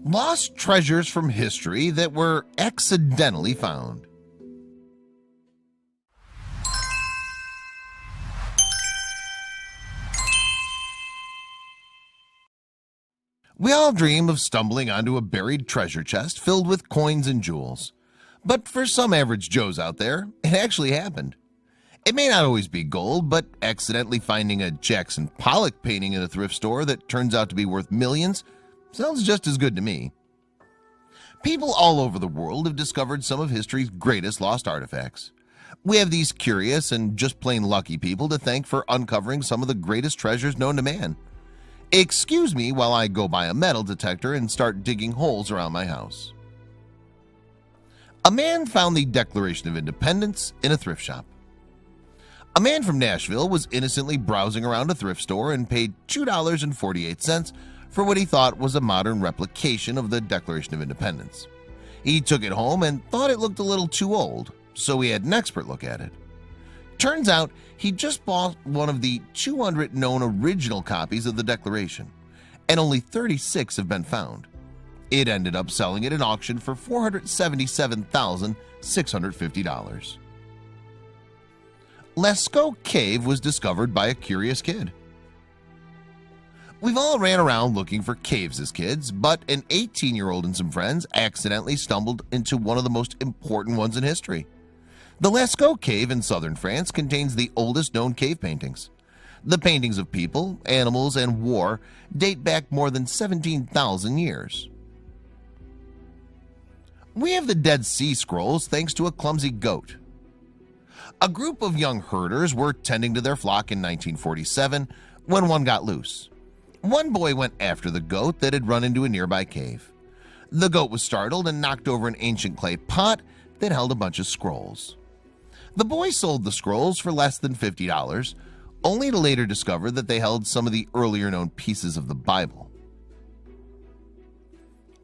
Lost treasures from history that were accidentally found. We all dream of stumbling onto a buried treasure chest filled with coins and jewels. But for some average Joes out there, it actually happened. It may not always be gold, but accidentally finding a Jackson Pollock painting in a thrift store that turns out to be worth millions sounds just as good to me. People all over the world have discovered some of history's greatest lost artifacts. We have these curious and just plain lucky people to thank for uncovering some of the greatest treasures known to man. Excuse me while I go buy a metal detector and start digging holes around my house. A man found the Declaration of Independence in a thrift shop. A man from Nashville was innocently browsing around a thrift store and paid $2.48 for what he thought was a modern replication of the Declaration of Independence. He took it home and thought it looked a little too old, so he had an expert look at it. Turns out he just bought one of the 200 known original copies of the Declaration, and only 36 have been found. It ended up selling at an auction for $477,650. LASCAUX cave was discovered by a curious kid. We've all ran around looking for caves as kids, but an 18-year-old and some friends accidentally stumbled into one of the most important ones in history. The LASCAUX cave in southern France contains the oldest known cave paintings. The paintings of people, animals, and war date back more than 17,000 years. We have the Dead Sea Scrolls thanks to a clumsy goat. A group of young herders were tending to their flock in 1947 when one got loose. One boy went after the goat that had run into a nearby cave. The goat was startled and knocked over an ancient clay pot that held a bunch of scrolls. The boy sold the scrolls for less than $50, only to later discover that they held some of the earlier known pieces of the Bible.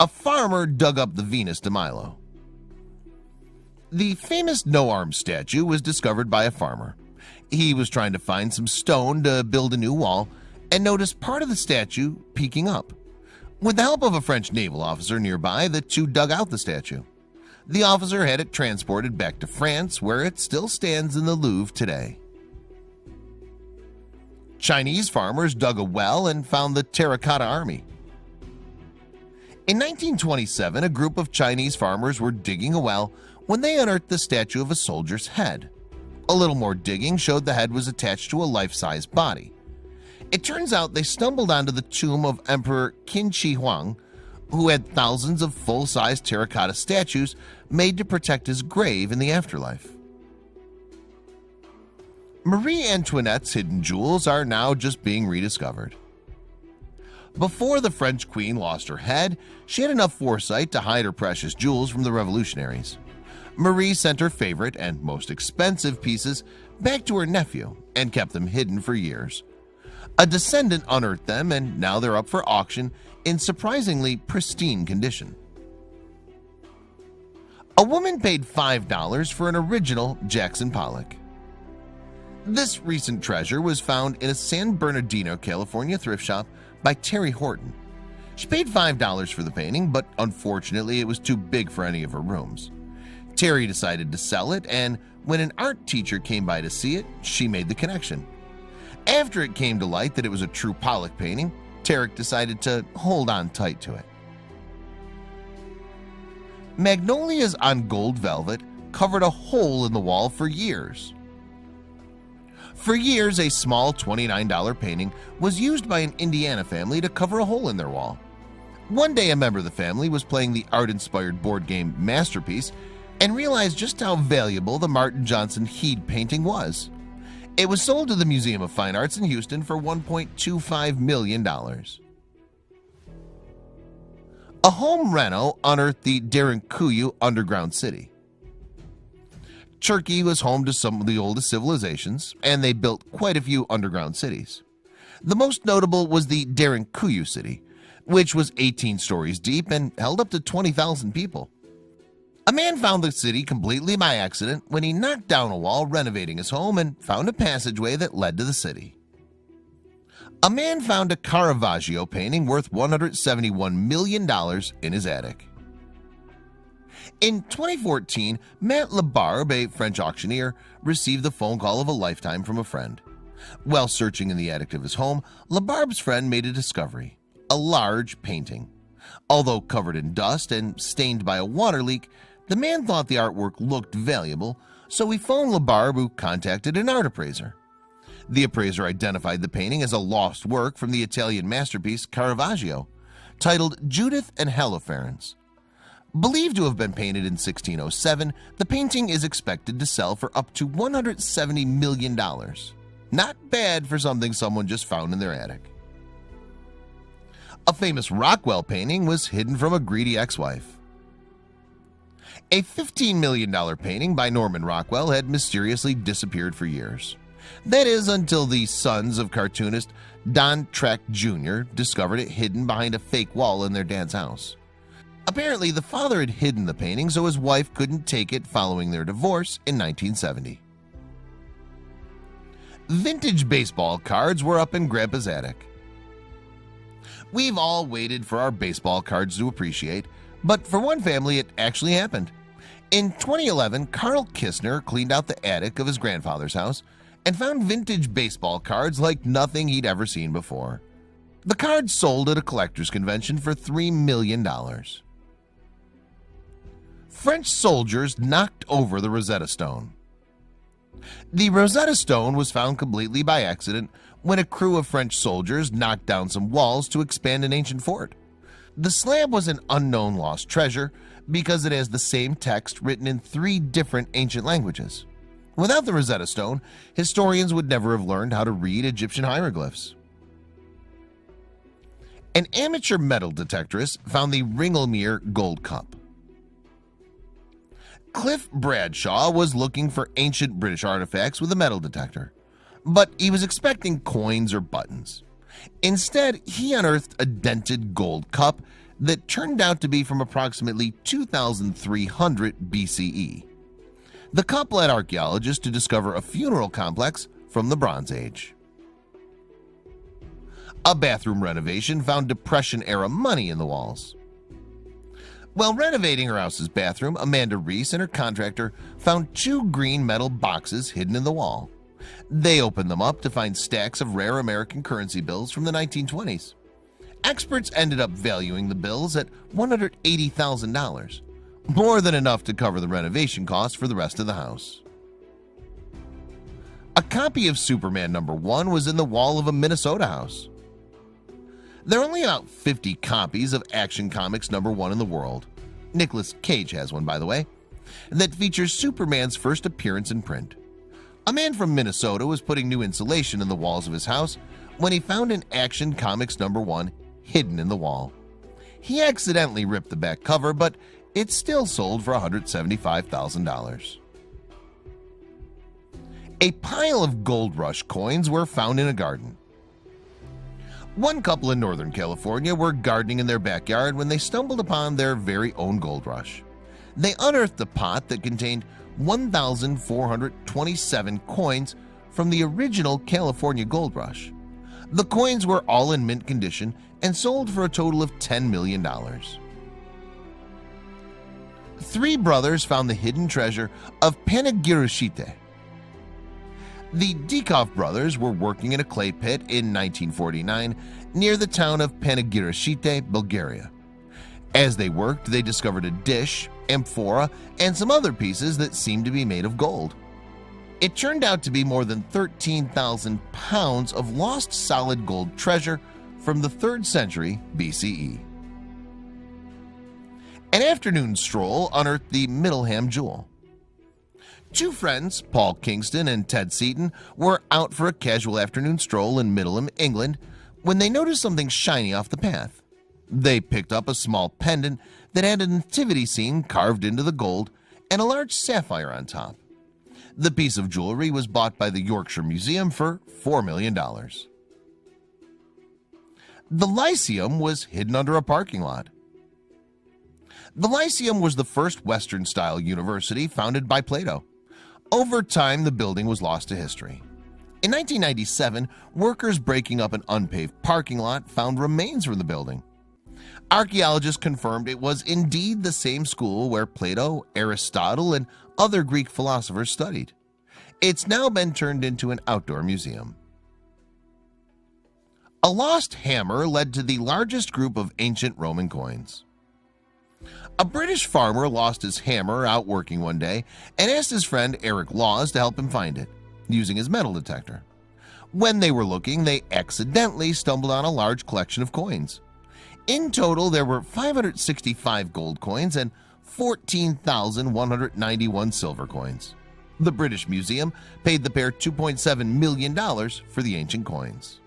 A farmer dug up the Venus de Milo. The famous no-arm statue was discovered by a farmer. He was trying to find some stone to build a new wall and noticed part of the statue peeking up. With the help of a French naval officer nearby, the two dug out the statue. The officer had it transported back to France, where it still stands in the Louvre today. Chinese farmers dug a well and found the Terracotta Army. In 1927, a group of Chinese farmers were digging a well when they unearthed the statue of a soldier's head. A little more digging showed the head was attached to a life-size body. It turns out they stumbled onto the tomb of Emperor Qin Shi Huang, who had thousands of full-size terracotta statues made to protect his grave in the afterlife. Marie Antoinette's hidden jewels are now just being rediscovered. Before the French queen lost her head, she had enough foresight to hide her precious jewels from the revolutionaries. Marie sent her favorite and most expensive pieces back to her nephew and kept them hidden for years. A descendant unearthed them, and now they're up for auction in surprisingly pristine condition. A woman paid $5 for an original Jackson Pollock. This recent treasure was found in a San Bernardino, California thrift shop by Terry Horton. She paid $5 for the painting, but unfortunately it was too big for any of her rooms. Terry decided to sell it, and when an art teacher came by to see it, she made the connection. After it came to light that it was a true Pollock painting, Terry decided to hold on tight to it. Magnolias on gold velvet covered a hole in the wall for years. For years, a small $29 painting was used by an Indiana family to cover a hole in their wall. One day, a member of the family was playing the art-inspired board game Masterpiece and realized just how valuable the Martin Johnson Heed painting was. It was sold to the Museum of Fine Arts in Houston for $1.25 million. A home reno unearthed the DERINKUYU underground city. Turkey was home to some of the oldest civilizations, and they built quite a few underground cities. The most notable was the DERINKUYU city, which was 18 stories deep and held up to 20,000 people. A man found the city completely by accident when he knocked down a wall renovating his home and found a passageway that led to the city. A man found a Caravaggio painting worth $171 million in his attic. In 2014, Matt Labarbe, a French auctioneer, received the phone call of a lifetime from a friend. While searching in the attic of his home, Labarbe's friend made a discovery: a large painting. Although covered in dust and stained by a water leak, the man thought the artwork looked valuable, so he phoned Labarbe, who contacted an art appraiser. The appraiser identified the painting as a lost work from the Italian masterpiece Caravaggio, titled Judith and Holofernes. Believed to have been painted in 1607, the painting is expected to sell for up to $170 million. Not bad for something someone just found in their attic. A famous Rockwell painting was hidden from a greedy ex-wife. A $15 million painting by Norman Rockwell had mysteriously disappeared for years. That is, until the sons of cartoonist Don Treck Jr. discovered it hidden behind a fake wall in their dad's house. Apparently, the father had hidden the painting so his wife couldn't take it following their divorce in 1970. Vintage baseball cards were up in Grandpa's attic. We've all waited for our baseball cards to appreciate, but for one family it actually happened. In 2011, Carl Kistner cleaned out the attic of his grandfather's house and found vintage baseball cards like nothing he'd ever seen before. The cards sold at a collector's convention for $3 million. French soldiers knocked over the Rosetta Stone. The Rosetta Stone was found completely by accident when a crew of French soldiers knocked down some walls to expand an ancient fort. The slab was an unknown lost treasure because it has the same text written in 3 different ancient languages. Without the Rosetta Stone, historians would never have learned how to read Egyptian hieroglyphs. An amateur metal detectorist found the Ringlemere gold cup. Cliff Bradshaw was looking for ancient British artifacts with a metal detector, but he was expecting coins or buttons. Instead, he unearthed a dented gold cup that turned out to be from approximately 2300 BCE. The cup led archaeologists to discover a funeral complex from the Bronze Age. A bathroom renovation found Depression-era money in the walls. While renovating her house's bathroom, Amanda Reese and her contractor found 2 green metal boxes hidden in the wall. They opened them up to find stacks of rare American currency bills from the 1920s. Experts ended up valuing the bills at $180,000, more than enough to cover the renovation costs for the rest of the house. A copy of Superman #1 was in the wall of a Minnesota house. There are only about 50 copies of Action Comics #1 in the world. Nicolas Cage has one, by the way, that features Superman's first appearance in print. A man from Minnesota was putting new insulation in the walls of his house when he found an Action Comics #1 hidden in the wall. He accidentally ripped the back cover, but it still sold for $175,000. A pile of Gold Rush coins were found in a garden. One couple in Northern California were gardening in their backyard when they stumbled upon their very own gold rush. They unearthed a pot that contained 1,427 coins from the original California gold rush. The coins were all in mint condition and sold for a total of $10 million. 3 brothers found the hidden treasure of PANAGYURISHTE. The Dikov brothers were working in a clay pit in 1949 near the town of Panagyrishite, Bulgaria. As they worked, they discovered a dish, amphora, and some other pieces that seemed to be made of gold. It turned out to be more than 13,000 pounds of lost solid gold treasure from the 3rd century BCE. An afternoon stroll unearthed the Middleham jewel. 2 friends, Paul Kingston and Ted Seaton, were out for a casual afternoon stroll in Middleham, England, when they noticed something shiny off the path. They picked up a small pendant that had a nativity scene carved into the gold and a large sapphire on top. The piece of jewelry was bought by the Yorkshire Museum for $4 million. The Lyceum was hidden under a parking lot. The Lyceum was the first Western-style university founded by Plato. Over time, the building was lost to history. In 1997, workers breaking up an unpaved parking lot found remains from the building. Archaeologists confirmed it was indeed the same school where Plato, Aristotle, and other Greek philosophers studied. It's now been turned into an outdoor museum. A lost hammer led to the largest group of ancient Roman coins. A British farmer lost his hammer out working one day and asked his friend Eric Laws to help him find it using his metal detector. When they were looking, they accidentally stumbled on a large collection of coins. In total, there were 565 gold coins and 14,191 silver coins. The British Museum paid the pair $2.7 million for the ancient coins.